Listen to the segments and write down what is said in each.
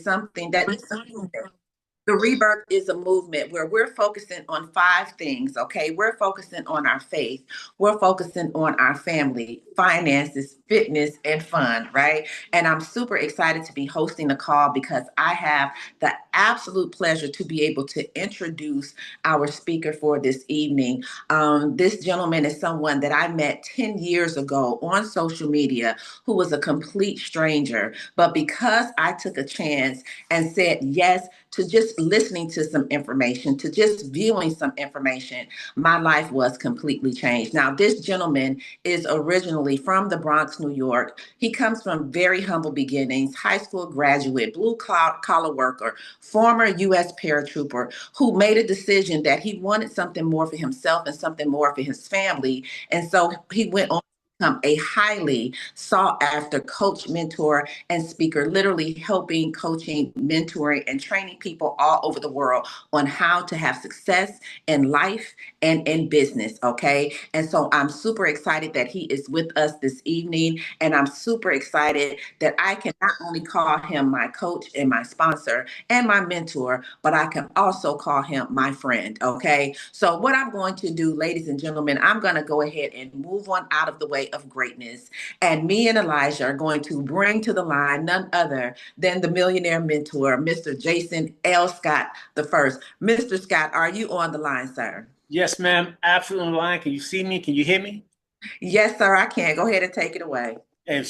something that is something that the rebirth is a movement where we're focusing on five things, okay? We're focusing on our faith, we're focusing on our family, finances, fitness, and fun, right? And I'm super excited to be hosting the call because I have the absolute pleasure to be able to introduce our speaker for this evening. This gentleman is someone that I met 10 years ago on social media who was a complete stranger. But because I took a chance and said yes to just listening to some information, to just viewing some information, my life was completely changed. Now, this gentleman is originally from the Bronx, New York. He comes from very humble beginnings, high school graduate, blue collar worker, former U.S. paratrooper who made a decision that he wanted something more for himself and something more for his family. And so he went on become a highly sought after coach, mentor, and speaker, literally helping, coaching, mentoring, and training people all over the world on how to have success in life and in business. Okay. And so I'm super excited that he is with us this evening. And I'm super excited that I can not only call him my coach and my sponsor and my mentor, but I can also call him my friend. Okay. So, what I'm going to do, ladies and gentlemen, I'm going to go ahead and move on out of the way of greatness. And me and Elijah are going to bring to the line none other than the millionaire mentor, Mr. Jason L. Scott the first. Mr. Scott, are you on the line, sir? Yes, ma'am. Absolutely on the line. Can you see me? Can you hear me? Yes, sir, I can. Go ahead and take it away. And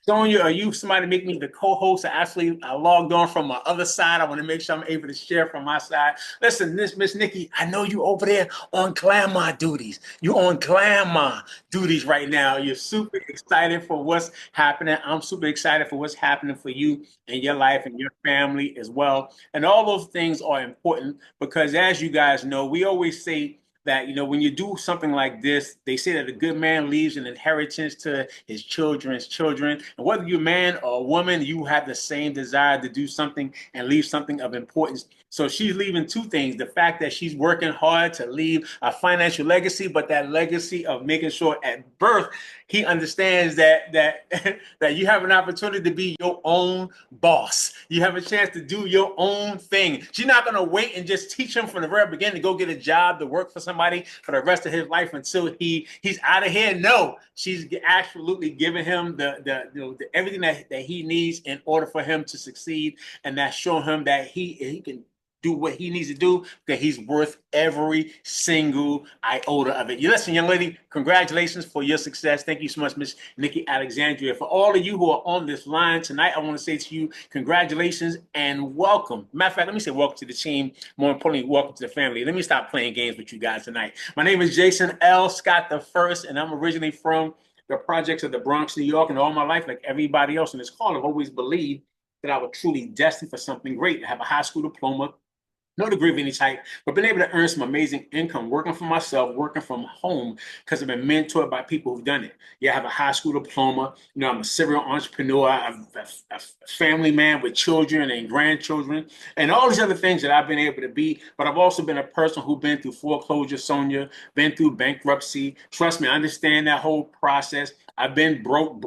Sonia, are you somebody to make me the co-host? I logged on from my other side. I want to make sure I'm able to share from my side. Listen, this Miss Nikki, I know you over there on glamour duties. You're on glamour duties right now. You're super excited for what's happening. I'm super excited for what's happening for you and your life and your family as well. And all those things are important because, as you guys know, we always say that, when you do something like this, they say that a good man leaves an inheritance to his children's children. And whether you're a man or a woman, you have the same desire to do something and leave something of importance. So she's leaving two things: the fact that she's working hard to leave a financial legacy, but that legacy of making sure at birth he understands that that you have an opportunity to be your own boss. You have a chance to do your own thing. She's not going to wait and just teach him from the very beginning to go get a job to work for somebody for the rest of his life until he's out of here. No, she's absolutely giving him the everything that he needs in order for him to succeed, and that's showing him that he can do what he needs to do, that he's worth every single iota of it. You listen, young lady, congratulations for your success. Thank you so much, Miss Nikki Alexandria. For all of you who are on this line tonight, I want to say to you, congratulations and welcome. Matter of fact, let me say welcome to the team. More importantly, welcome to the family. Let me stop playing games with you guys tonight. My name is Jason L. Scott the First, and I'm originally from the projects of the Bronx, New York, and all my life, like everybody else in this call, I've always believed that I was truly destined for something great. I have a high school diploma, no degree of any type, but been able to earn some amazing income working for myself, working from home, because I've been mentored by people who've done it. Yeah, I have a high school diploma. I'm a serial entrepreneur. I'm a family man with children and grandchildren and all these other things that I've been able to be. But I've also been a person who's been through foreclosure, Sonia, been through bankruptcy. Trust me, I understand that whole process. I've been broke.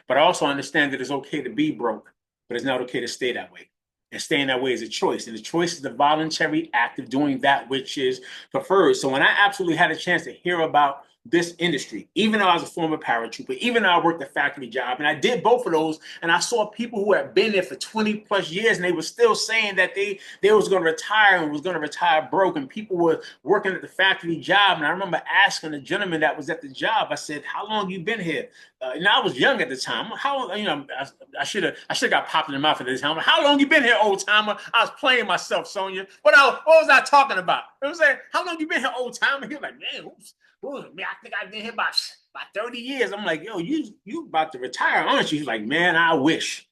But I also understand that it's okay to be broke, but it's not okay to stay that way. And staying that way is a choice. And the choice is the voluntary act of doing that which is preferred. So when I absolutely had a chance to hear about this industry, even though I was a former paratrooper, even though I worked a factory job, and I did both of those, and I saw people who had been there for 20 plus years, and they were still saying that they was going to retire and was going to retire broke, and people were working at the factory job. And I remember asking the gentleman that was at the job, I said, "How long you been here?" And I was young at the time. How, I should have got popped in the mouth at this time. How long you been here, old timer? I was playing myself, Sonia. What was I talking about? It was like, how long you been here, old timer? He was like, man, oops. Man, I think I've been here about 30 years. I'm like, yo, you about to retire, aren't you? He's like, man, I wish.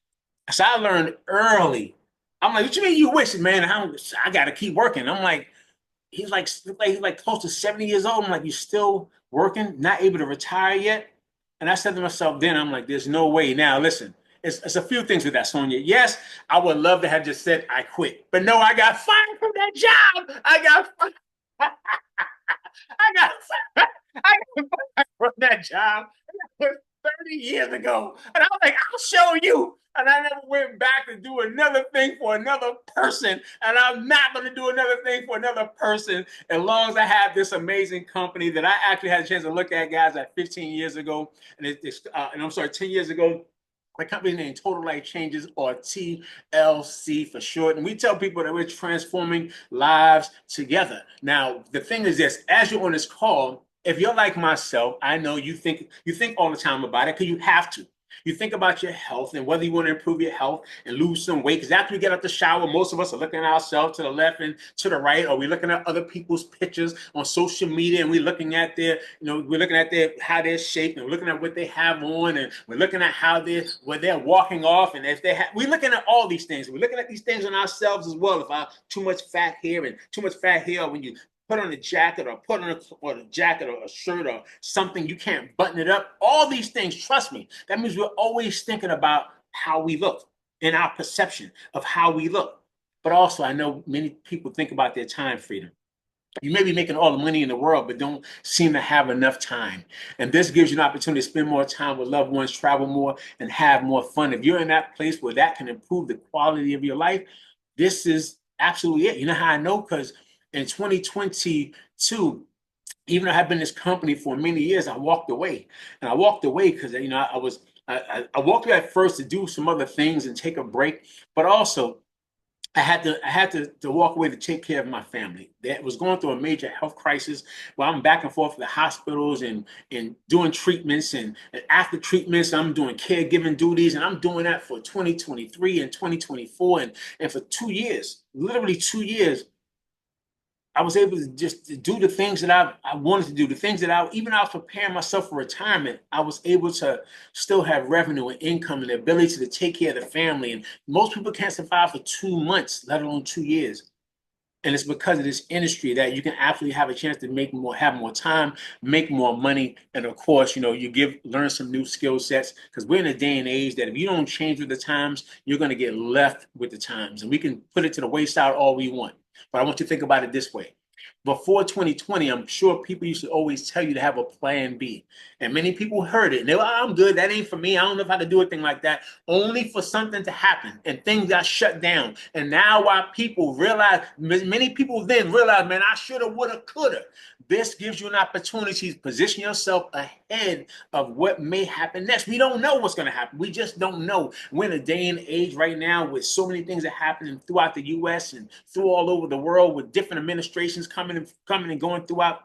So I learned early. I'm like, what you mean you wish, man? I got to keep working. I'm like, he's like close to 70 years old. I'm like, you still working, not able to retire yet? And I said to myself then, I'm like, there's no way. Now, listen, it's a few things with that, Sonia. Yes, I would love to have just said I quit. But no, I got fired from that job. I got fired from that job. 30 years ago. And I was like, I'll show you. And I never went back to do another thing for another person. And I'm not going to do another thing for another person as long as I have this amazing company that I actually had a chance to look at, guys, at 15 years ago. And I'm sorry, 10 years ago. My company's name, Total Life Changes, or TLC for short. And we tell people that we're transforming lives together. Now, the thing is this, as you're on this call, if you're like myself, I know you think all the time about it because you have to. You think about your health and whether you want to improve your health and lose some weight. Because after we get out the shower, most of us are looking at ourselves to the left and to the right, or we're looking at other people's pictures on social media, and we're looking at we're looking at their how they're shaped, and we're looking at what they have on, and we're looking at where they're walking off, and if we're looking at all these things. We're looking at these things on ourselves as well. If I too much fat here and too much fat here, or when you put on a jacket or put on a jacket or a shirt or something, you can't button it up. All these things, trust me, that means we're always thinking about how we look and our perception of how we look. But also, I know many people think about their time freedom. You may be making all the money in the world, but don't seem to have enough time. And this gives you an opportunity to spend more time with loved ones, travel more, and have more fun. If you're in that place where that can improve the quality of your life, this is absolutely it. You know how I know? Because in 2022, even though I've been in this company for many years, I walked away. And I walked away because I walked away at first to do some other things and take a break, but also I had to walk away to take care of my family that was going through a major health crisis while I'm back and forth to the hospitals and doing treatments and after treatments I'm doing caregiving duties, and I'm doing that for 2023 and 2024, and for 2 years, literally 2 years, I was able to just do the things that I wanted to do, the things that even I was preparing myself for retirement. I was able to still have revenue and income and the ability to take care of the family. And most people can't survive for 2 months, let alone 2 years. And it's because of this industry that you can actually have a chance to make more, have more time, make more money, and of course, learn some new skill sets. Because we're in a day and age that if you don't change with the times, you're going to get left with the times, and we can put it to the wayside all we want. But I want you to think about it this way. Before 2020, I'm sure people used to always tell you to have a plan B. And many people heard it and they were, I'm good. That ain't for me. I don't know how to do a thing like that. Only for something to happen and things got shut down. And now while people realize, many people then realize, man, I shoulda, woulda, coulda. This gives you an opportunity to position yourself ahead of what may happen next. We don't know what's going to happen. We just don't know. We're in a day and age right now with so many things that are happening throughout the U.S. and through all over the world with different administrations coming and going throughout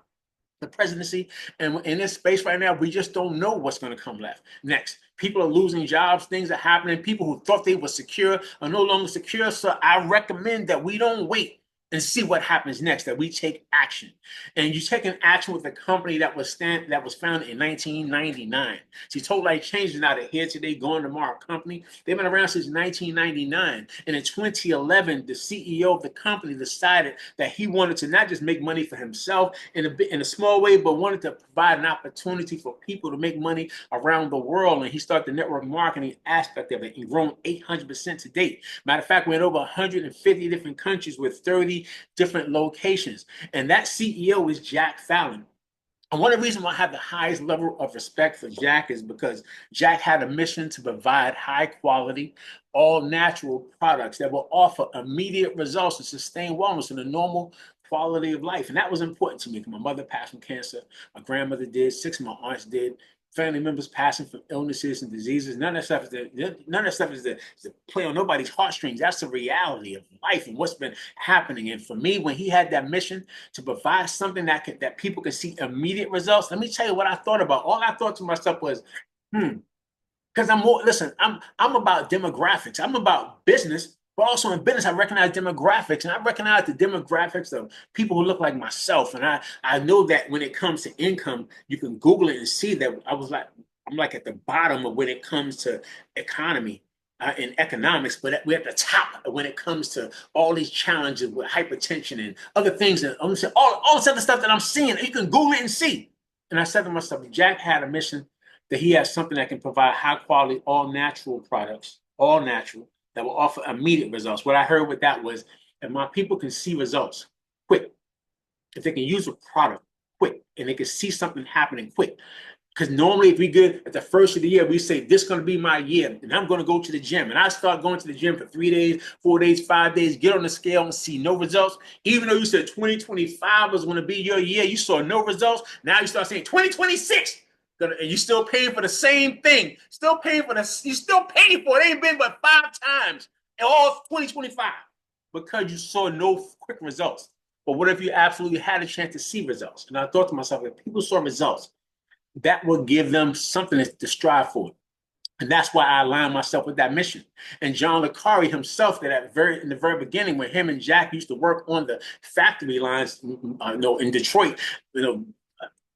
the presidency. And in this space right now, we just don't know what's going to come next. People are losing jobs. Things are happening. People who thought they were secure are no longer secure. So I recommend that we don't wait and see what happens next, that we take action. And you take an action with a company that was founded in 1999. See, Total Life Change is not a here today, going tomorrow company. They've been around since 1999. And in 2011, the CEO of the company decided that he wanted to not just make money for himself in a small way, but wanted to provide an opportunity for people to make money around the world. And he started the network marketing aspect of it and grown 800% to date. Matter of fact, we're in over 150 different countries with 30 different locations. And that CEO is Jack Fallon. And one of the reasons why I have the highest level of respect for Jack is because Jack had a mission to provide high quality, all natural products that will offer immediate results and sustain wellness in a normal quality of life. And that was important to me. My mother passed from cancer, my grandmother did, six of my aunts did, family members passing from illnesses and diseases. None of that stuff is to play on nobody's heartstrings. That's the reality of life and what's been happening. And for me, when he had that mission to provide something that people can see immediate results, let me tell you what I thought about. All I thought to myself was, because I'm about demographics. I'm about business, but also in business, I recognize demographics, and I recognize the demographics of people who look like myself. And I know that when it comes to income, you can Google it and see that I'm like at the bottom of when it comes to economy. In economics, but we're at the top when it comes to all these challenges with hypertension and other things, and all this other stuff that I'm seeing. You can Google it and see. And I said to myself, Jack had a mission that he has something that can provide high quality, all natural products, all natural, that will offer immediate results. What I heard with that was, if my people can see results quick, if they can use a product quick, and they can see something happening quick, Because normally, if we good at the first of the year, we say, this is going to be my year, and I'm going to go to the gym. And I start going to the gym for 3 days, 4 days, 5 days, get on the scale and see no results. Even though you said 2025 was going to be your year, you saw no results. Now you start saying 2026, and you're still paying for the same thing. Still paying for this. You're still paying for it. It ain't been but 5 times in all 2025 because you saw no quick results. But what if you absolutely had a chance to see results? And I thought to myself, if people saw results, that will give them something to strive for. And that's why I aligned myself with that mission. And John Le Carre himself, in the very beginning, when him and Jack used to work on the factory lines, in Detroit,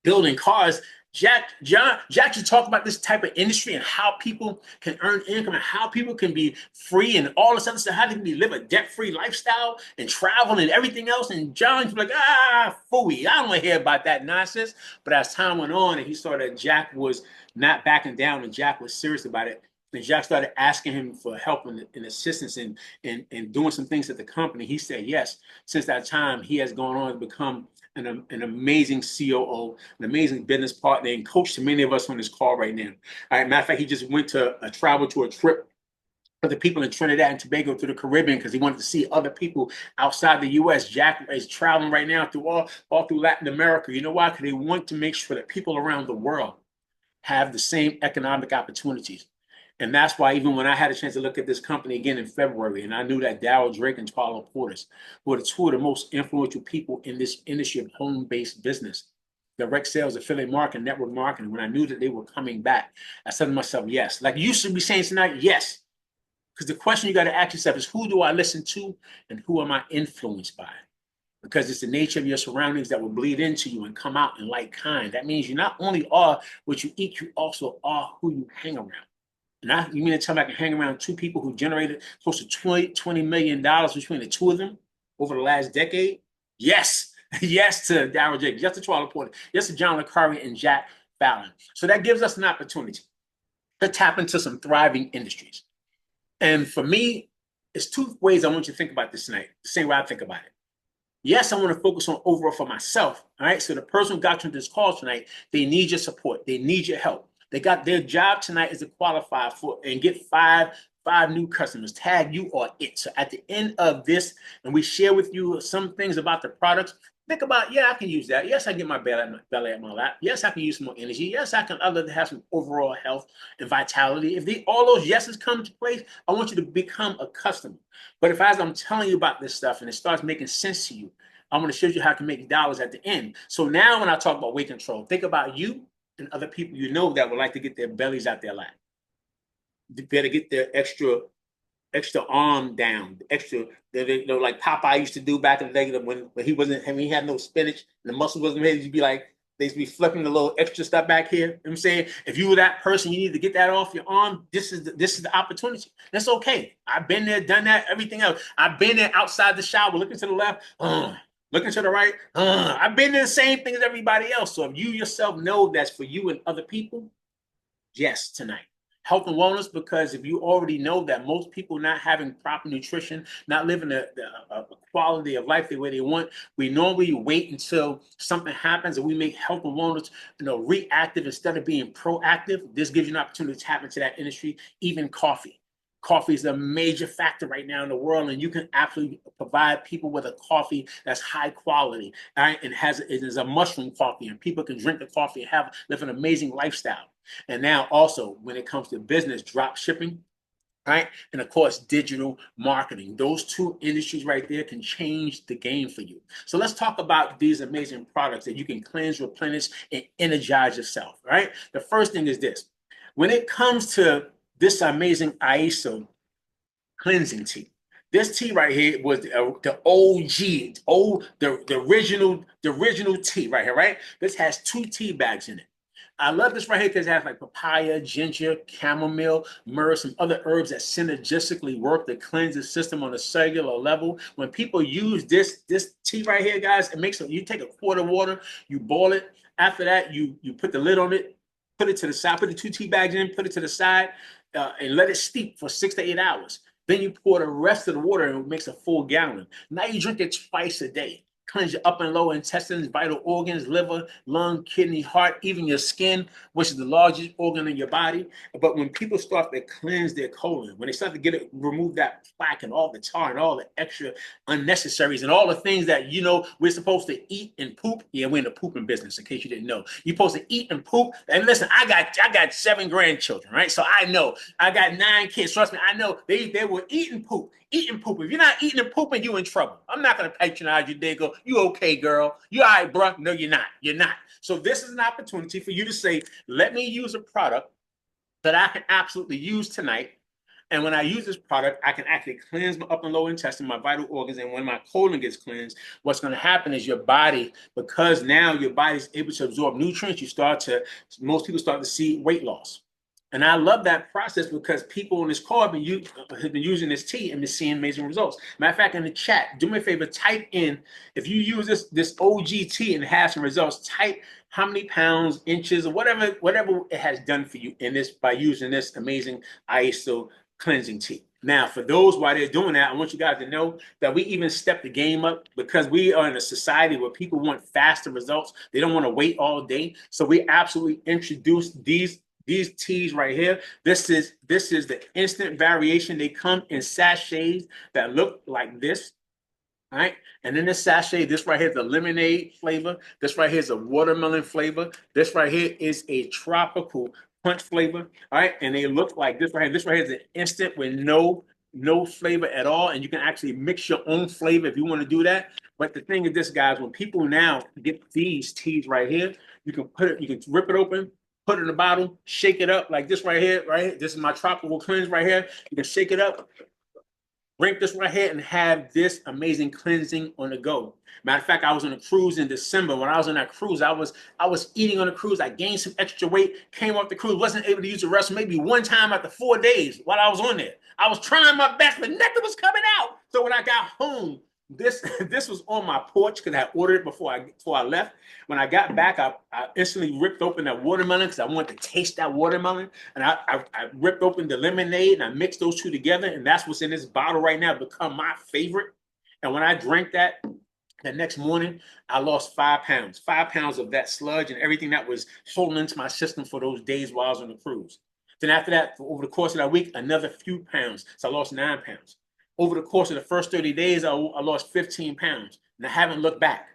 building cars, Jack you talk about this type of industry and how people can earn income and how people can be free and all this other stuff, how they can live a debt-free lifestyle and travel and everything else. And John's like, phooey, I don't want to hear about that nonsense. But as time went on and he saw that Jack was not backing down and Jack was serious about it, and Jack started asking him for help and assistance in doing some things at the company, he said yes. Since that time, he has gone on to become an amazing COO, an amazing business partner, and coach to many of us on this call right now. All right, matter of fact, he just went to a trip for the people in Trinidad and Tobago to the Caribbean because he wanted to see other people outside the U.S. Jack is traveling right now through all through Latin America. You know why? Because they want to make sure that people around the world have the same economic opportunities. And that's why even when I had a chance to look at this company again in February, and I knew that Darryl Drake and Paulo Portis were the two of the most influential people in this industry of home-based business, direct sales, affiliate marketing, network marketing, when I knew that they were coming back, I said to myself, yes. Like you should be saying tonight, yes. Because the question you got to ask yourself is, who do I listen to and who am I influenced by? Because it's the nature of your surroundings that will bleed into you and come out in like kind. That means you not only are what you eat, you also are who you hang around. And you mean to tell me I can hang around two people who generated close to $20 million between the two of them over the last decade? Yes. Yes to Darryl Jacobs, yes to Charlie Porter, yes to John Le Carre and Jack Fallon. So that gives us an opportunity to tap into some thriving industries. And for me, it's two ways I want you to think about this tonight, the same way I think about it. Yes, I want to focus on overall for myself. All right. So the person who got you into this call tonight, they need your support. They need your help. They got their job tonight is to qualify for and get five new customers. Tag you or it. So at the end of this, and we share with you some things about the products. Think about, yeah, I can use that. Yes, I get my belly at my lap. Yes, I can use some more energy. Yes, I can have some overall health and vitality. If all those yeses come to place, I want you to become a customer. But if as I'm telling you about this stuff and it starts making sense to you, I'm going to show you how to make dollars at the end. So now when I talk about weight control, think about you and other people you know that would like to get their bellies out their lap. They better get their extra arm down, like Popeye used to do back in the day when he wasn't, when he had no spinach and the muscle wasn't made. You'd be like, they'd be flipping the little extra stuff back here. You know what I'm saying? If you were that person, you need to get that off your arm. This is the opportunity. That's okay. I've been there, done that, everything else. I've been there outside the shower, looking to the left, looking to the right. I've been there the same thing as everybody else. So if you yourself know that's for you and other people, yes, tonight. Health and wellness, because if you already know that most people not having proper nutrition, not living a quality of life the way they want, we normally wait until something happens and we make health and wellness, reactive instead of being proactive. This gives you an opportunity to tap into that industry. Even coffee. Coffee is a major factor right now in the world, and you can absolutely provide people with a coffee that's high quality, right? And it is a mushroom coffee, and people can drink the coffee and live an amazing lifestyle. And now also when it comes to business, drop shipping, right? And of course, digital marketing. Those two industries right there can change the game for you. So let's talk about these amazing products that you can cleanse, replenish, and energize yourself, right? The first thing is this. When it comes to this amazing ISO cleansing tea, this tea right here was the OG, the original tea right here, right? This has 2 tea bags in it. I love this right here because it has like papaya, ginger, chamomile, myrrh, some other herbs that synergistically work to cleanse the system on a cellular level. When people use this tea right here, guys, it makes you take a quart of water, you boil it. After that, you put the lid on it, put it to the side, put the 2 tea bags in, put it to the side, and let it steep for 6 to 8 hours. Then you pour the rest of the water and it makes a full gallon. Now you drink it twice a day. cleanse your upper and lower intestines, vital organs, liver, lung, kidney, heart, even your skin, which is the largest organ in your body. But when people start to cleanse their colon, when they start to get it, remove that plaque and all the tar and all the extra unnecessaries and all the things that we're supposed to eat and poop. Yeah, we're in the pooping business, in case you didn't know. You're supposed to eat and poop. And listen, I got 7 grandchildren, right? So I know I got 9 kids. Trust me, I know they will eat and poop. Eat and poop. If you're not eating and pooping, you in trouble. I'm not gonna patronize you. They go, you okay, girl? You all right, bro? No, you're not. You're not. So this is an opportunity for you to say, let me use a product that I can absolutely use tonight. And when I use this product, I can actually cleanse my upper and lower intestine, my vital organs. And when my colon gets cleansed, what's going to happen is your body, because now your body's able to absorb nutrients, most people start to see weight loss. And I love that process because people on this call have been using this tea and been seeing amazing results. Matter of fact, in the chat, do me a favor, type in, if you use this OGT and have some results, type how many pounds, inches, or whatever it has done for you in this by using this amazing ISO cleansing tea. Now, for those while they're doing that, I want you guys to know that we even stepped the game up because we are in a society where people want faster results. They don't want to wait all day. So we absolutely introduced these teas right here. This is the instant variation. They come in sachets that look like this. All right. And in this sachet, this right here is the lemonade flavor. This right here is a watermelon flavor. This right here is a tropical punch flavor. All right. And they look like this right here. This right here is an instant with no flavor at all. And you can actually mix your own flavor if you want to do that. But the thing is this, guys, when people now get these teas right here, you can rip it open, put it in a bottle, shake it up like this right here, right? This is my tropical cleanse right here. You can shake it up, drink this right here, and have this amazing cleansing on the go. Matter of fact, I was on a cruise in December. When I was on that cruise, I was eating on a cruise. I gained some extra weight, came off the cruise, wasn't able to use the restroom maybe one time after 4 days while I was on there. I was trying my best, but nothing was coming out. So when I got home, this was on my porch because I ordered it before I left. When I got back, I instantly ripped open that watermelon because I wanted to taste that watermelon. And I ripped open the lemonade and I mixed those two together. And that's what's in this bottle right now, become my favorite. And when I drank that, the next morning, I lost 5 pounds, 5 pounds of that sludge and everything that was holding into my system for those days while I was on the cruise. Then after that, over the course of that week, another few pounds. So I lost 9 pounds. Over the course of the first 30 days, I lost 15 pounds. And I haven't looked back.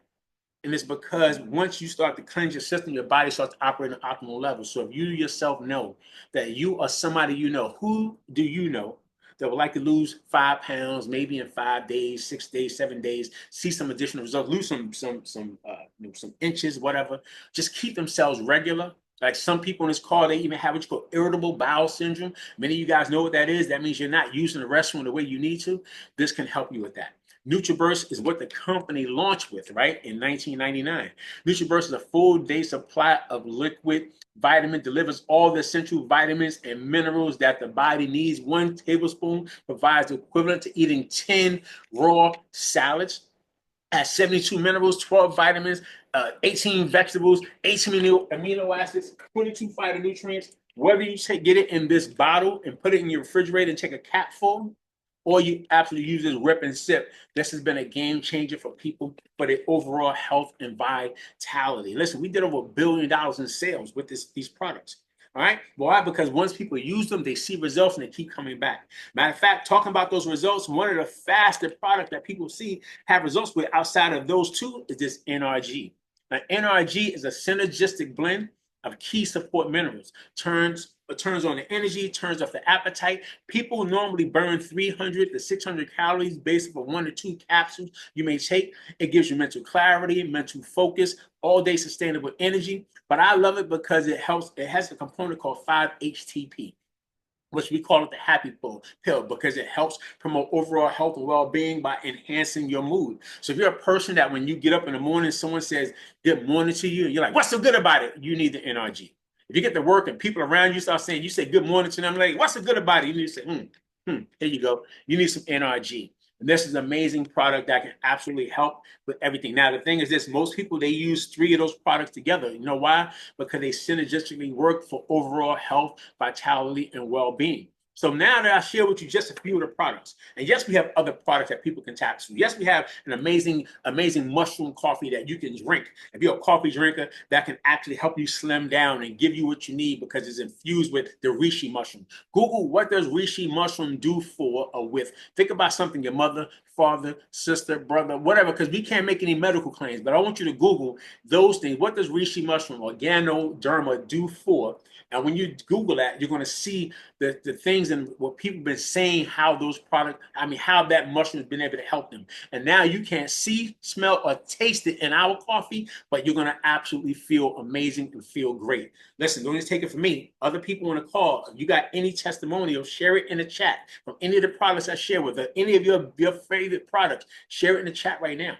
And it's because once you start to cleanse your system, your body starts to operate at an optimal level. So if you yourself know that you are somebody who do you know that would like to lose 5 pounds, maybe in 5 days, 6 days, 7 days, see some additional results, lose some inches, whatever, just keep themselves regular. Like some people in this call, they even have what you call irritable bowel syndrome. Many of you guys know what that is. That means you're not using the restroom the way you need to. This can help you with that. NutriBurst is what the company launched with, right, in 1999. NutriBurst is a full day supply of liquid vitamin, delivers all the essential vitamins and minerals that the body needs. 1 tablespoon provides the equivalent to eating 10 raw salads. Has 72 minerals, 12 vitamins, 18 vegetables, 18 amino acids, 22 phytonutrients. Whether you get it in this bottle and put it in your refrigerator and take a cap full, or you absolutely use this rip and sip, this has been a game changer for people for their overall health and vitality. Listen, we did over $1 billion in sales with these products. All right. Why? Because once people use them, they see results and they keep coming back. Matter of fact, talking about those results, one of the fastest products that people see have results with outside of those two is this NRG. Now, NRG is a synergistic blend of key support minerals. Turns on the energy, turns off the appetite. People normally burn 300 to 600 calories based on 1 to 2 capsules you may take. It gives you mental clarity, mental focus, all day sustainable energy. But I love it because it has a component called 5-HTP, which we call it the happy pill, because it helps promote overall health and well-being by enhancing your mood. So if you're a person that when you get up in the morning, someone says good morning to you, and you're like, what's so good about it? You need the NRG. If you get to work and people around you start saying, you say good morning to them, like, what's so good about it? You need to say, here you go. You need some NRG. And this is an amazing product that can absolutely help with everything. Now, the thing is this, most people, they use 3 of those products together. You know why? Because they synergistically work for overall health, vitality, and well-being. So now that I share with you just a few of the products, and yes, we have other products that people can tap to. Yes, we have an amazing mushroom coffee that you can drink. If you're a coffee drinker, that can actually help you slim down and give you what you need because it's infused with the reishi mushroom. Google what does reishi mushroom do for or with. Think about something your mother, father, sister, brother, whatever, because we can't make any medical claims. But I want you to Google those things. What does reishi mushroom, organoderma, do for? And when you Google that, you're going to see the things and what people have been saying, how those products, I mean, how that mushroom has been able to help them. And now you can't see, smell, or taste it in our coffee, but you're going to absolutely feel amazing and feel great. Listen, don't just take it from me. Other people want to call. If you got any testimonial, share it in the chat from any of the products I share with, any of your favorite products. Share it in the chat right now.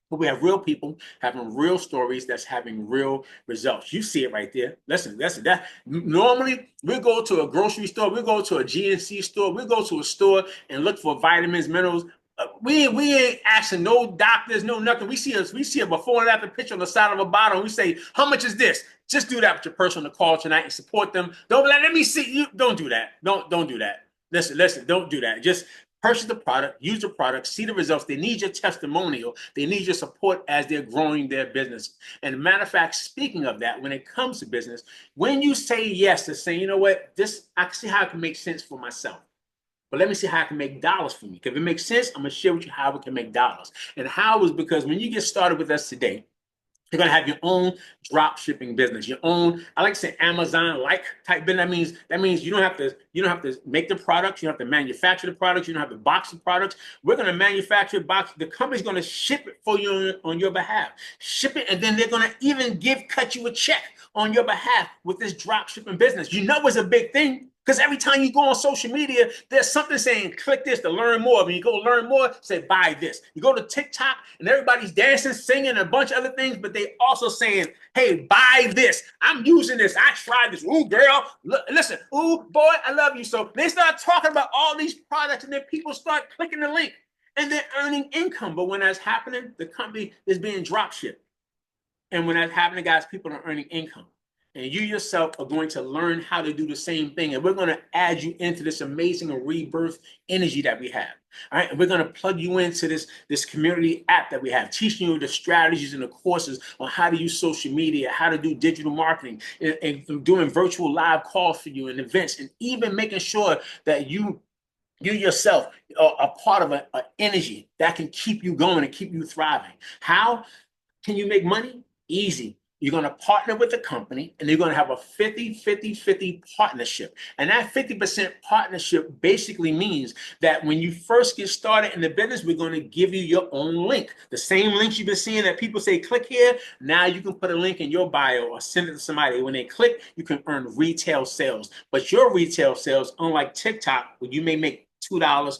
But we have real people having real stories that's having real results. You see it right there. Listen, that normally we go to a grocery store, we go to a GNC store, we go to a store and look for vitamins, minerals. We ain't asking no doctors, no nothing. We see a before and after picture on the side of a bottle. We say, how much is this? Just do that with your person on the call tonight and support them. Don't let me see you. Don't do that. Don't do that. Listen, don't do that. Just purchase the product, use the product, see the results. They need your testimonial. They need your support as they're growing their business. And matter of fact, speaking of that, when it comes to business, when you say yes to saying, you know what, this, I can see how it can make sense for myself. But let me see how I can make dollars for me. If it makes sense, I'm going to share with you how we can make dollars. And how is because when you get started with us today, you're gonna have your own drop shipping business, your own, I like to say Amazon-like type business. That means you don't have to make the products, you don't have to manufacture the products, you don't have to box the products. We're gonna manufacture, box, the company's gonna ship it for you on your behalf. Ship it, and then they're gonna even cut you a check on your behalf with this drop shipping business. You know it's a big thing. Because every time you go on social media, there's something saying, click this to learn more. When you go learn more, say, buy this. You go to TikTok and everybody's dancing, singing, and a bunch of other things, but they also saying, hey, buy this. I'm using this. I tried this. Ooh, girl, listen. Ooh, boy, I love you. So they start talking about all these products, and then people start clicking the link, and they're earning income. But when that's happening, the company is being drop shipped. And when that's happening, guys, people are earning income. And you yourself are going to learn how to do the same thing. And we're going to add you into this amazing rebirth energy that we have. All right. And we're going to plug you into this community app that we have, teaching you the strategies and the courses on how to use social media, how to do digital marketing, and doing virtual live calls for you and events, and even making sure that you yourself are a part of an energy that can keep you going and keep you thriving. How can you make money? Easy. You're going to partner with the company, and you're going to have a 50-50-50 partnership. And that 50% partnership basically means that when you first get started in the business, we're going to give you your own link. The same links you've been seeing that people say, click here. Now you can put a link in your bio or send it to somebody. When they click, you can earn retail sales. But your retail sales, unlike TikTok, where you may make $2.30,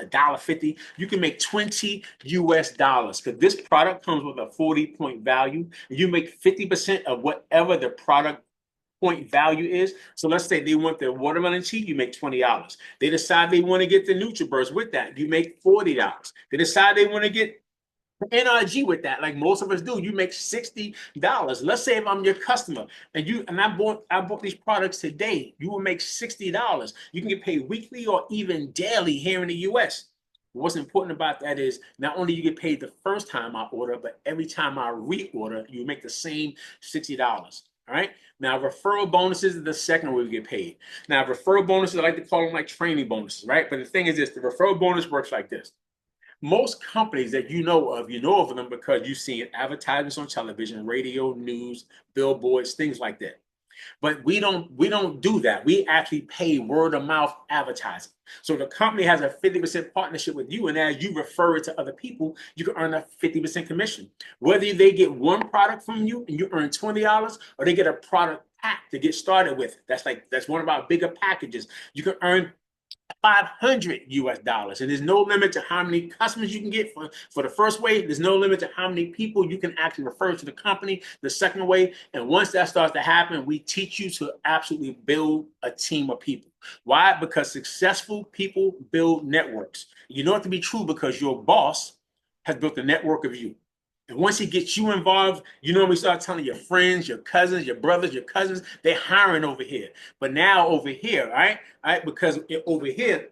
$1.50, you can make $20 US because this product comes with a 40-point value. You make 50% of whatever the product point value is. So let's say they want the watermelon tea, you make $20. They decide they want to get the NutriBurst with that, you make $40. They decide they want to get NRG with that, like most of us do, you make $60. Let's say if I'm your customer and I bought these products today, you will make $60. You can get paid weekly or even daily here in the US. What's important about that is not only you get paid the first time I order, but every time I reorder, you make the same $60. All right. Now, referral bonuses are the second way we get paid. Now, referral bonuses, I like to call them like training bonuses, right? But the thing is this, the referral bonus works like this. Most companies that you know of them because you've seen advertisements on television, radio, news, billboards, things like that. But we don't do that. We actually pay word of mouth advertising. So the company has a 50% partnership with you, and as you refer it to other people, you can earn a 50% commission. Whether they get one product from you and you earn $20, or they get a product pack to get started with. That's one of our bigger packages. You can earn $500 and there's no limit to how many customers you can get for the first way. There's no limit to how many people you can actually refer to the company the second way. And once that starts to happen, we teach you to absolutely build a team of people. Why? Because successful people build networks. You know it to be true because your boss has built a network of you. And once he gets you involved, you normally start telling your friends, your cousins, your brothers, your cousins, they're hiring over here. But now over here, all right, because over here,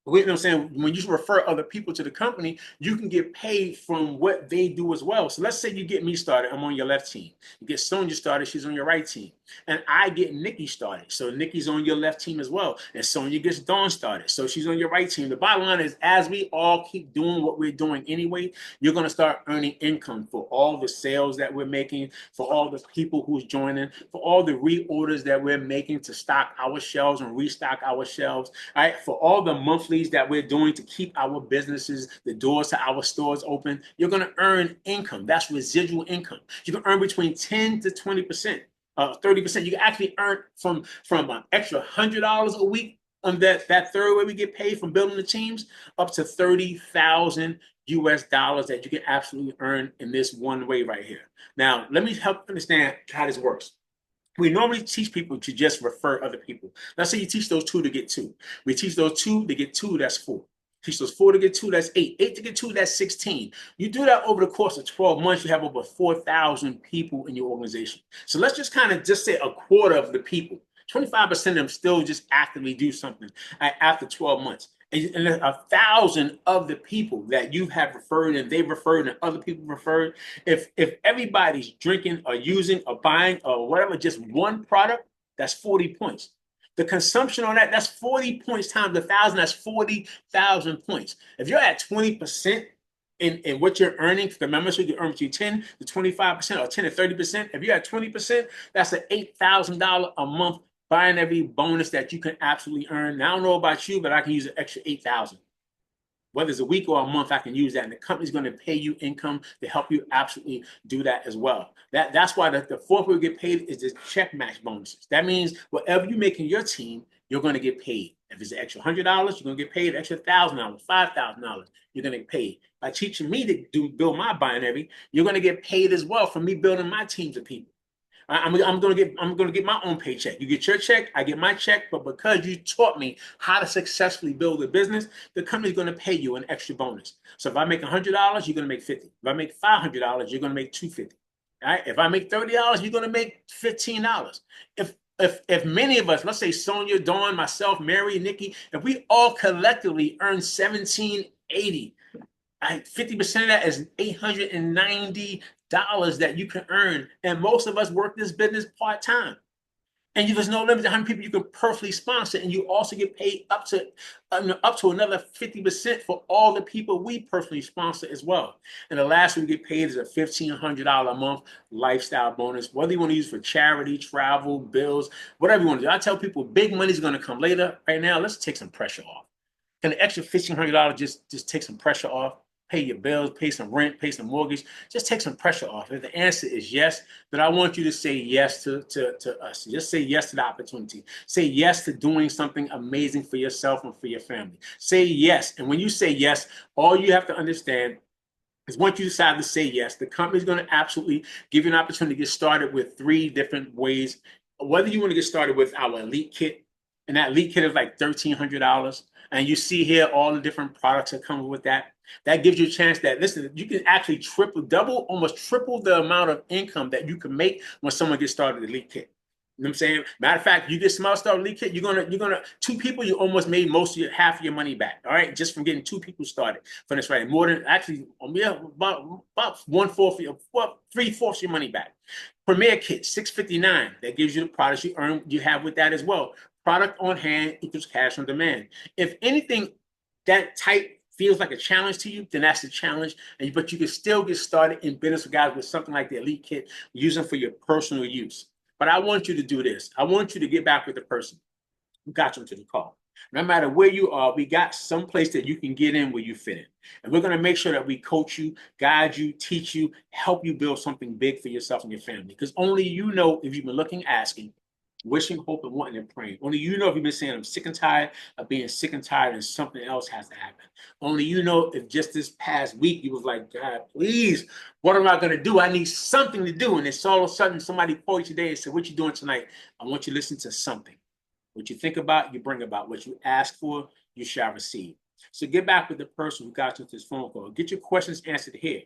you know what I'm saying? When you refer other people to the company, you can get paid from what they do as well. So let's say you get me started, I'm on your left team. You get Sonia started, she's on your right team. And I get Nikki started. So Nikki's on your left team as well. And Sonia gets Dawn started. So she's on your right team. The bottom line is, as we all keep doing what we're doing anyway, you're going to start earning income for all the sales that we're making, for all the people who's joining, for all the reorders that we're making to stock our shelves and restock our shelves. All right, for all the monthlies that we're doing to keep our businesses, the doors to our stores open, you're going to earn income. That's residual income. You can earn between 10 to 20%, 30%. You can actually earn from an extra $100 a week on that third way we get paid from building the teams, up to 30,000 US dollars that you can absolutely earn in this one way right here. Now, let me help understand how this works. We normally teach people to just refer other people. Let's say you teach those two to get two. We teach those two to get two, that's four. Teach those four to get two, that's eight. Eight to get two, that's 16. You do that over the course of 12 months, you have over 4,000 people in your organization. So let's just kind of just say a quarter of the people, 25% of them still just actively do something after 12 months. And 1,000 of the people that you have referred and they've referred and other people referred, if everybody's drinking or using or buying or whatever, just one product, that's 40 points. The consumption on that's 40 points times 1,000, that's 40,000 points. If you're at 20% in what you're earning for the membership, you earn between 10 to 25% or 10 to 30%. If you're at 20%, that's an $8,000 a month buying every bonus that you can absolutely earn. Now, I don't know about you, but I can use an extra 8,000. Whether it's a week or a month, I can use that. And the company's going to pay you income to help you absolutely do that as well. That's why the fourth way we get paid is the check match bonuses. That means whatever you make in your team, you're going to get paid. If it's an extra $100, you're going to get paid. An extra $1,000, $5,000, you're going to get paid. By teaching me to build my binary, you're going to get paid as well for me building my teams of people. I'm gonna get my own paycheck. You get your check, I get my check, but because you taught me how to successfully build a business, the company's gonna pay you an extra bonus. So if I make $100, you're gonna make 50. If I make $500, you're gonna make 250. All right. If I make $30, you're gonna make $15. If many of us, let's say Sonia, Dawn, myself, Mary, Nikki, if we all collectively earn 1780, 50% of that is $890 that you can earn. And most of us work this business part-time. And there's no limit to how many people you can personally sponsor. And you also get paid up to another 50% for all the people we personally sponsor as well. And the last one we get paid is a $1,500 a month lifestyle bonus, whether you want to use for charity, travel, bills, whatever you want to do. I tell people big money is going to come later. Right now, let's take some pressure off. Can the extra $1,500 just take some pressure off? Pay your bills, pay some rent, pay some mortgage, just take some pressure off. If the answer is yes, then I want you to say yes to us. Just say yes to the opportunity. Say yes to doing something amazing for yourself and for your family. Say yes. And when you say yes, all you have to understand is once you decide to say yes, the company's going to absolutely give you an opportunity to get started with 3 different ways. Whether you want to get started with our elite kit, and that elite kit is like $1,300. And you see here all the different products that come with that. That gives you a chance that, listen, you can actually almost triple the amount of income that you can make when someone gets started with the elite kit. You know what I'm saying? Matter of fact, you get smart start elite kit, you're gonna 2 people, you almost made half of your money back. All right, just from getting 2 people started for this, right? More than actually, about 1/4, 3/4 your money back. Premier kit, $659. That gives you the products you have with that as well. Product on hand equals cash on demand. If anything that type feels like a challenge to you, then that's the challenge. But you can still get started in business with guys with something like the elite kit, using for your personal use. But I want you to do this. I want you to get back with the person who got you into the call. No matter where you are, we got some place that you can get in where you fit in. And we're going to make sure that we coach you, guide you, teach you, help you build something big for yourself and your family. Because only you know, if you've been looking, asking, wishing, hoping, wanting, and praying. Only you know if you've been saying, I'm sick and tired of being sick and tired and something else has to happen. Only you know if just this past week you was like, God, please, what am I going to do? I need something to do. And it's all of a sudden somebody called you today and said, what you doing tonight? I want you to listen to something. What you think about, you bring about. What you ask for, you shall receive. So get back with the person who got you this phone call. Get your questions answered here.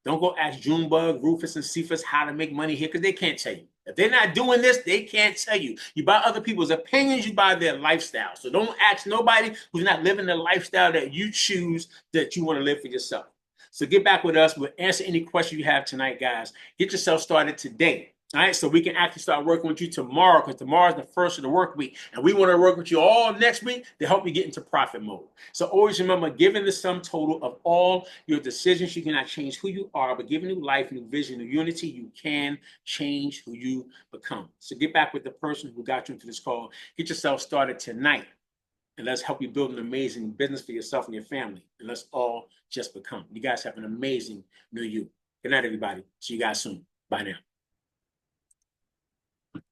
Don't go ask Junebug, Rufus, and Cephas how to make money here because they can't tell you. If they're not doing this, they can't tell you. You buy other people's opinions, you buy their lifestyle. So don't ask nobody who's not living the lifestyle that you choose that you want to live for yourself. So get back with us. We'll answer any questions you have tonight, guys. Get yourself started today. All right, so we can actually start working with you tomorrow because tomorrow is the first of the work week. And we want to work with you all next week to help you get into profit mode. So always remember, given the sum total of all your decisions, you cannot change who you are, but given new life, new vision, new unity, you can change who you become. So get back with the person who got you into this call. Get yourself started tonight. And let's help you build an amazing business for yourself and your family. And let's all just become. You guys have an amazing new you. Good night, everybody. See you guys soon. Bye now.